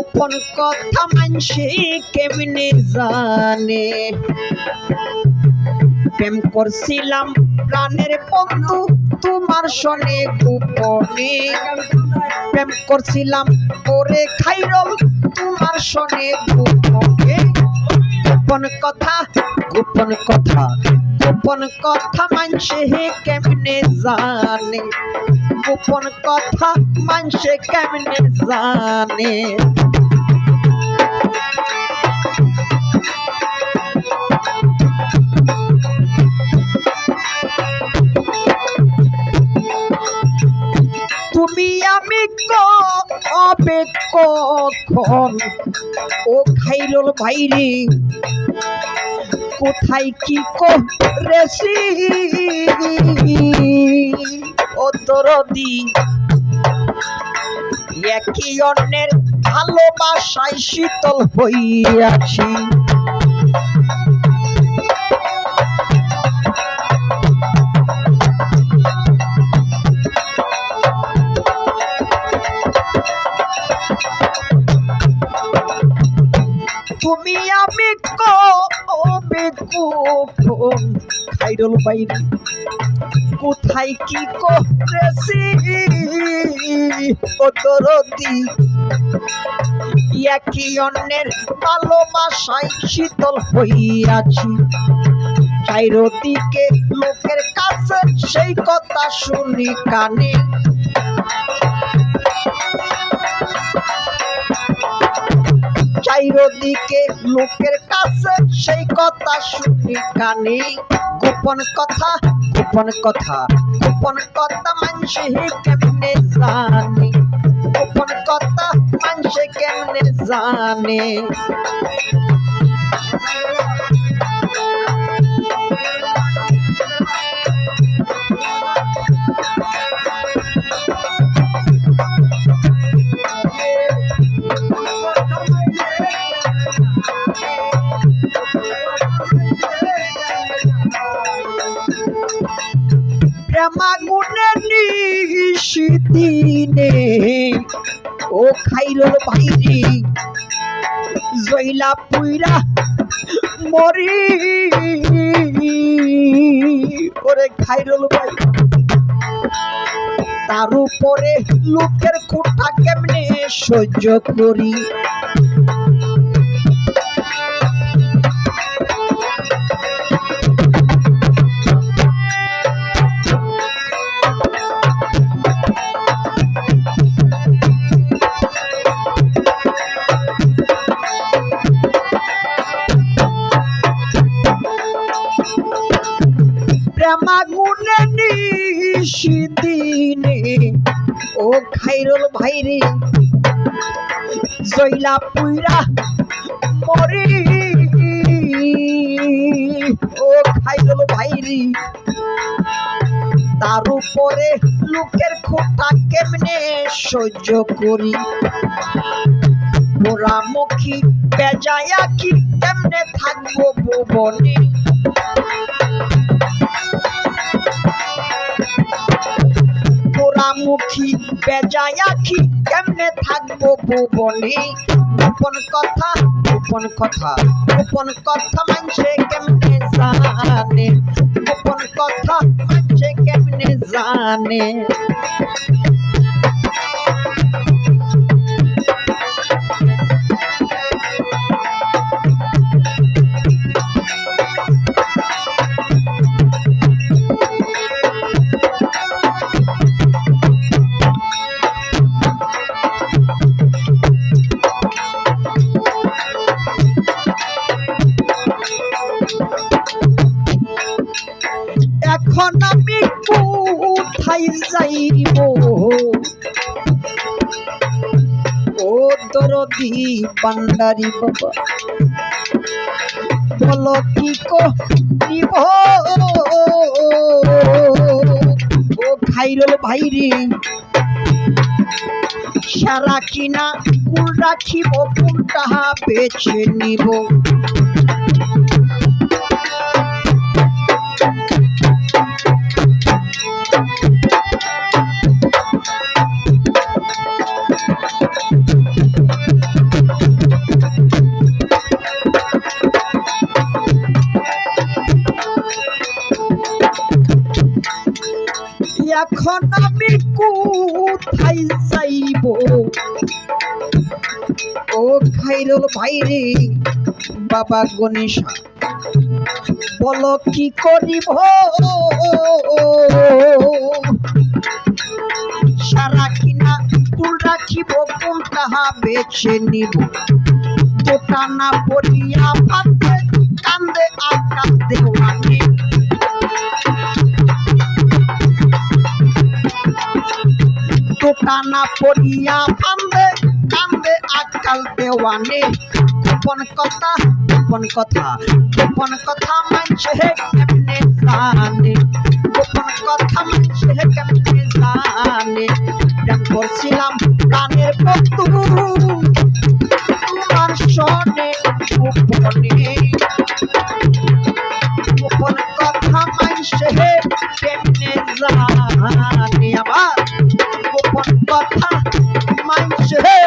গোপন কথা মানসে কেমনে জানে প্রেম করছিলাম প্রাণের বন্ধু তোমার সনে গোপনে প্রেম করছিলাম ওরে খাইরল তোমার সনে গোপনে গোপন কথা গোপন কথা গোপন কথা মানসে কেমনে জানে গোপন কথা মানসে কেমনে জানে তুমি আমি কবে কখন ও খাইরুল ভাইরে কোথায় কি করেছি ও দরদি একই অন্যের ভালোবাসায় শীতল হইয়াছি তুমি আমি কবে কখন খাইরুল বাইরে কোথায় কি করেছি ও দরদি একই অন্যের ভালোবাসায় শীতল হইয়াছি চারিদিকে লোকের কাছে সেই কথা শুনি কানে চারিদিকে লোকের কাছে সেই কথা শুনি কানে গোপন কথা গোপন কথা গোপন কথা মানুষে কেমনে জানে গোপন কথা মানুষে কেমনে জানে প্রেমাগুনে নিশিদিনে ও খাইরুল ভাইরে জইলা পুইরা মরি ওরে খাইরুল ভাই তার উপরে লোকের কথা কেমনে সহ্য করি প্রেমাগুনে নিশিদিনে ও খাইরুল ভাইরে জইলা পুইরা মরি ও খাইরুল ভাইরে তার উপরে লোকের খোটা কেমনে সহ্য করি পোড়ামুখী বেজায়া কি কেমনে থাকবো ভুবনে পোড়ামুখী বেজায়া কি কেমনে থাকবো ভুবনে গোপন কথা গোপন কথা গোপন কথা মানুষে কেমনে জানে গোপন কথা মানুষে কেমনে জানে এখন আমি কোথায় যাইব ও দরদি ভান্ডারি বাবা বলো কি করিব ও খাইরুল ভাইরে সারা কিনা কুল রাখিব কোনটা বেছে নিব এখন আমি কোথায় যাইব ও খাইরুল ভাই রে বাবা গণেশা বলো কি করিব সারা কিনা ফুল রাখিব কোনটা বেছে নিব দুটা না পড়িয়া ফাঁদে কান্দে আকাশ দেওয়ানি দুটা না পড়িয়া ফাঁদে কান্দে আকাশ দেওয়ানি গোপন কথা গোপন কথা গোপন কথা মানছে কেমনে জানে গোপন কথা মানছে কেমনে জানে প্রেম করছিলাম প্রাণের বন্ধু তোমার শোনে গোপনে গোপন কথা মানছে কেমনে জানে আবার গোপন কথা মানছে